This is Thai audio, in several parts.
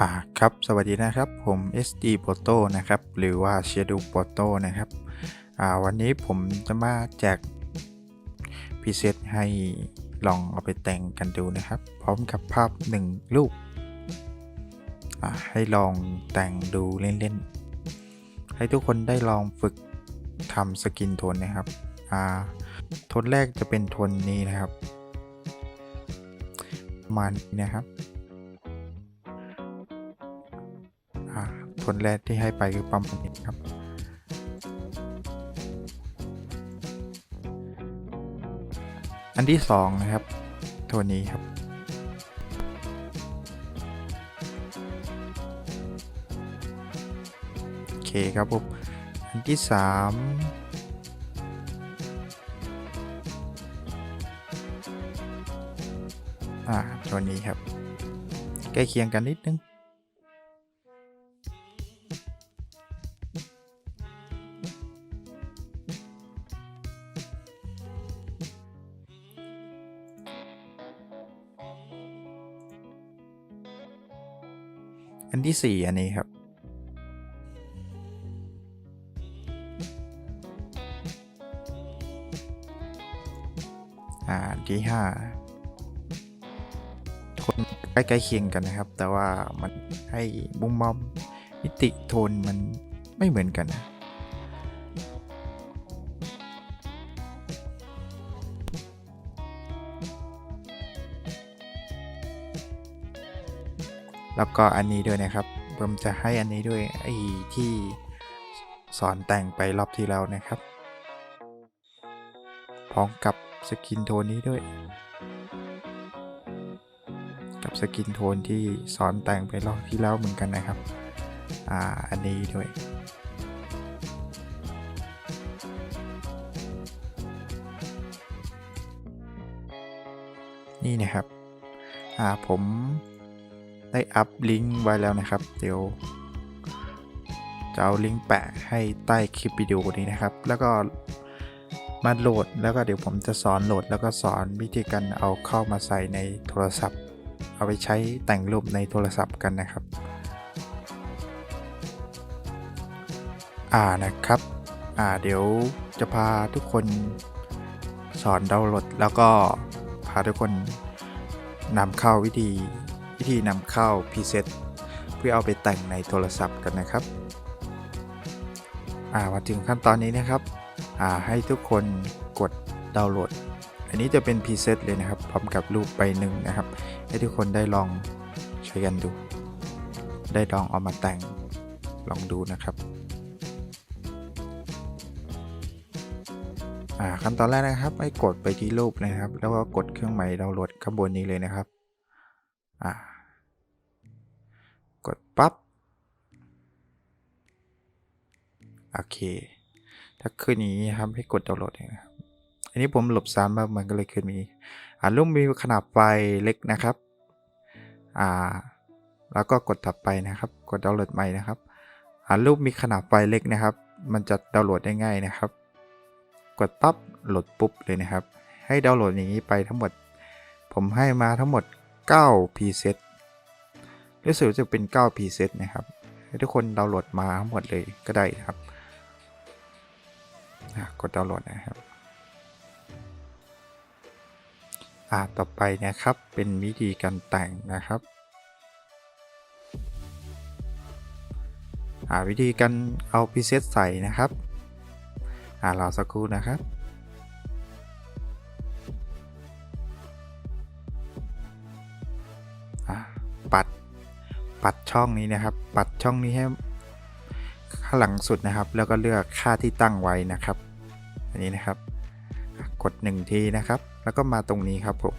ครับสวัสดีนะครับผม SD Photo นะครับหรือว่า Shadow Photo นะครับวันนี้ผมจะมาแจกพรีเซตให้ลองเอาไปแต่งกันดูนะครับพร้อมกับภาพ1รูปให้ลองแต่งดูเล่นๆให้ทุกคนได้ลองฝึกทำสกินโทนนะครับโทนแรกจะเป็นโทนนี้นะครับประมาณนี้นะครับโทนแรกที่ให้ไปคือประมาณนี้ครับอันที่2นะครับโทนนี้ครับโอเคครับผมอันที่3ตัวนี้ครับใกล้เคียงกันนิดนึงอันที่4อันนี้ครับอันที่5คนใกล้เคียงกันนะครับแต่ว่ามันให้มุมมองมิติโทนมันไม่เหมือนกันนะแล้วก็อันนี้ด้วยนะครับผมจะให้อันนี้ด้วยไอ้ที่สอนแต่งไปรอบที่แล้วนะครับพร้อมกับสกินโทนนี้ด้วยกับสกินโทนที่สอนแต่งไปรอบที่แล้วเหมือนกันนะครับอันนี้ด้วยนี่นะครับผมได้อัพลิงก์ไว้แล้วนะครับเดี๋ยวจะเอาลิงก์แปะให้ใต้คลิปวิดีโอนี้นะครับแล้วก็มาโหลดแล้วก็เดี๋ยวผมจะสอนโหลดแล้วก็สอนวิธีการเอาเข้ามาใส่ในโทรศัพท์เอาไปใช้แต่งรูปในโทรศัพท์กันนะครับนะครับเดี๋ยวจะพาทุกคนสอนดาวน์โหลดแล้วก็พาทุกคนนำเข้าวิธีนำเข้าพรีเซตเพื่อเอาไปแต่งในโทรศัพท์กันนะครับมาถึงขั้นตอนนี้นะครับให้ทุกคนกดดาวน์โหลดอันนี้จะเป็นพรีเซตเลยนะครับพร้อมกับรูปใบหนึ่งนะครับให้ทุกคนได้ลองใช้กันดูได้ลองเอามาแต่งลองดูนะครับขั้นตอนแรกนะครับให้กดไปที่รูปนะครับแล้วก็กดเครื่องหมายดาวน์โหลดข้างบนนี้เลยนะครับกดปั๊บโอเคถ้าขึ้นอย่างนี้ครับให้กดดาวน์โหลดนะครับอันนี้ผมหลบซ้ำมามันก็เลยขึ้นมีรูปมีขนาดไฟล์เล็กนะครับแล้วก็กดถัดไปนะครับกดดาวน์โหลดใหม่นะครับรูปมีขนาดไฟล์เล็กนะครับมันจะดาวน์โหลดได้ง่ายนะครับกดปั๊บโหลดปุ๊บเลยนะครับให้ดาวน์โหลดอย่างนี้ไปทั้งหมดผมให้มาทั้งหมด9 preset รู้สึกจะเป็น9 preset นะครับให้ทุกคนดาวน์โหลดมาทั้งหมดเลยก็ได้ครับกดดาวน์โหลดนะครับต่อไปนะครับเป็นวิธีการแต่งนะครับวิธีการเอาพรีเซตใส่นะครับรอสักครู่นะครับปัดช่องนี้นะครับปัดช่องนี้ให้ข้างหลังสุดนะครับแล้วก็เลือกค่าที่ตั้งไว้นะครับอันนี้นะครับกด1ทีนะครับแล้วก็มาตรงนี้ครับผม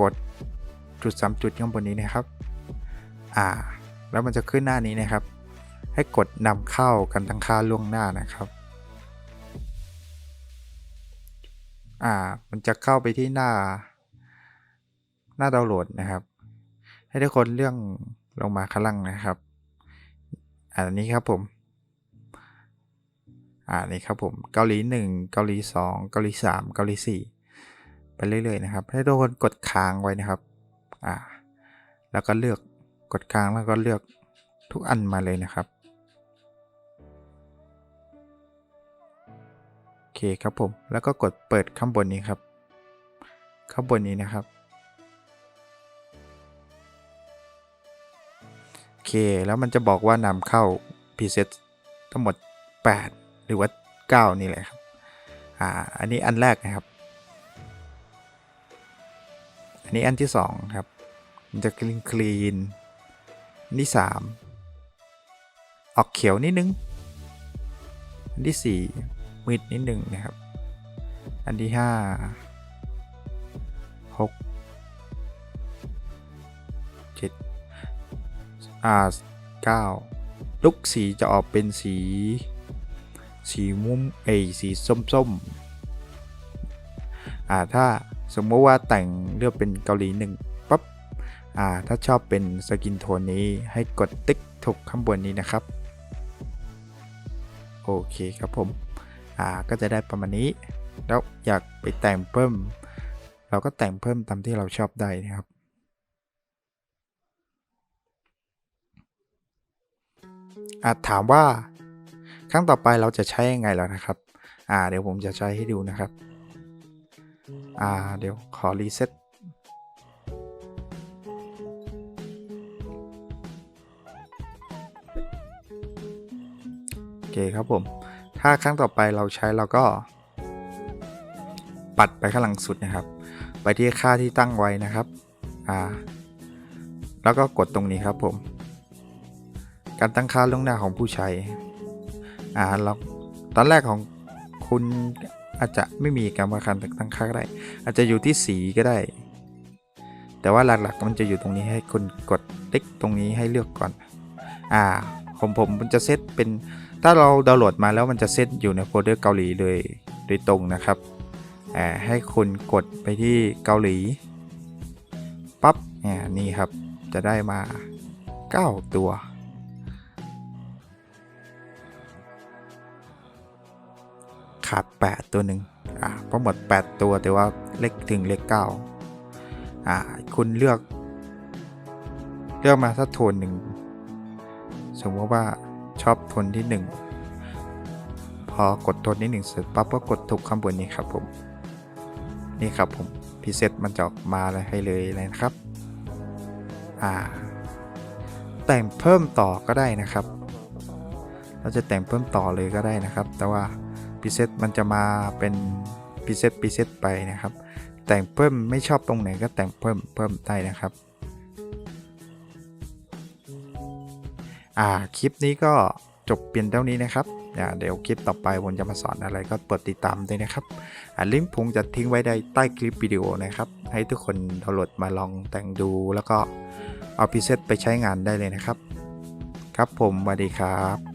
กดจุด3จุดข้างบนนี้นะครับแล้วมันจะขึ้นหน้านี้นะครับให้กดนำเข้ากันทั้งค่าล่วงหน้านะครับมันจะเข้าไปที่หน้าดาวน์โหลดนะครับให้ทุกคนเลื่อนลงมาข้างล่างนะครับอันนี้ครับผมนี่ครับผมเกาหลี1เกาหลี2เกาหลี3เกาหลี4ไปเรื่อยๆนะครับให้ทุกคนกดค้างไว้นะครับแล้วก็เลือก กดค้างแล้วก็เลือกทุกอันมาเลยนะครับโอเคครับผมแล้วก็กดเปิดข้างบนนี้ครับข้างบนนี้นะครับโอเคแล้วมันจะบอกว่านำเข้า preset ทั้งหมด8หรือว่า9นี่แหละครับอันนี้อันแรกนะครับอันนี้อันที่2ครับมันจะคลีนอันที่3ออกเขียวนิดนึงอันที่4มืดนิดนึงนะครับอันที่5 6 7 9ลุกสีจะออกเป็นสีมุ้มสีส้มถ้าสมมติว่าแต่งเลือกเป็นเกาหลี1ปั๊บถ้าชอบเป็นสกินโทนนี้ให้กดติ๊กถูกข้างบนนี้นะครับโอเคครับผมก็จะได้ประมาณนี้แล้วอยากไปแต่งเพิ่มเราก็แต่งเพิ่มตามที่เราชอบได้นะครับถามว่าครั้งต่อไปเราจะใช้ยังไงแล้วนะครับเดี๋ยวผมจะใช้ให้ดูนะครับเดี๋ยวขอรีเซ็ตโอเคครับผมถ้าครั้งต่อไปเราใช้เราก็ปัดไปข้างหลังสุดนะครับไปที่ค่าที่ตั้งไว้นะครับแล้วก็กดตรงนี้ครับผมการตั้งค่าล่วงหน้าของผู้ใช้เราตอนแรกของคุณอาจจะไม่มีการตั้งค่าก็ได้อาจจะอยู่ที่สีก็ได้แต่ว่าหลักๆมันจะอยู่ตรงนี้ให้คุณกดติ๊กตรงนี้ให้เลือกก่อนผมมันจะเซตเป็นถ้าเราดาวน์โหลดมาแล้วมันจะเซตอยู่ในโฟลเดอร์เกาหลีเลยโดยตรงนะครับให้คุณกดไปที่เกาหลีปั๊บนี่ครับจะได้มา9ตัวขาด8ตัวหนึ่งทั้งหมด8ตัวแต่ว่าเลขถึงเลข9คุณเลือกมาสักโทนหนึ่งสมมติว่าชอบโทนที่1พอกดโทนที่1เสร็จปั๊บก็กดถูกข้างบนนี้ครับผมนี่ครับผมพิเศษมันจะออกมาให้เลยนะครับแต่งเพิ่มต่อก็ได้นะครับเราจะแต่งเพิ่มต่อเลยก็ได้นะครับแต่ว่าพิเศษมันจะมาเป็นพิเศษไปนะครับแต่งเพิ่มไม่ชอบตรงไหนก็แต่งเพิ่มได้นะครับคลิปนี้ก็จบเพียงเท่านี้นะครับเดี๋ยวคลิปต่อไปผมจะมาสอนอะไรก็เปิดติดตามด้วยนะครับลิงก์ผมจะทิ้งไว้ใต้คลิปวิดีโอนะครับให้ทุกคนดาวน์โหลดมาลองแต่งดูแล้วก็เอาพิเศษไปใช้งานได้เลยนะครับครับผมสวัสดีครับ